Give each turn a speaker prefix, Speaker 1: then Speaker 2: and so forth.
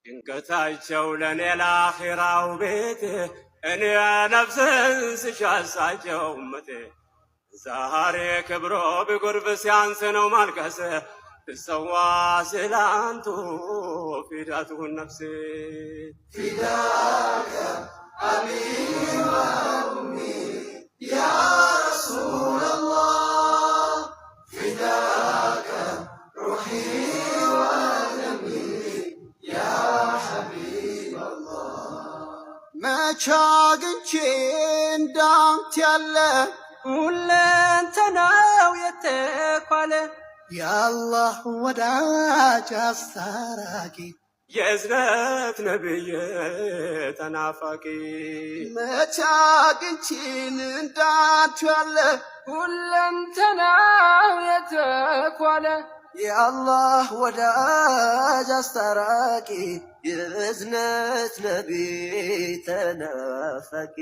Speaker 1: ጭንቀታቸው ለኔ ለአኺራው ቤቴ እኔ ነፍስን ስሻሳቸው እመቴ ዛሬ ክብሮ ቢጎርብ ሲያንስ ነው ማልቀስ ትሰዋ ስላንቱ ፊዳቱን ነፍሴ ፊዳከ አቢ ወኡሚ ያ ረሱለላህ ፊዳከ ሩሒ ወደሚ ያ ሐቢበላህ መቼ አግኝቼ እንዳንተ ያለ ሁለንተናው የተኳለ የአላህ ወዳጅ አስታራቂ የእዝነት ነብይ ተናፋቂ መቼ አግኝቼን እንዳንተ ያለ ሁለንተናው የተኳለ የአላህ ወዳጅ አስታራቂ የእዝነት ነብይ ተናፋቂ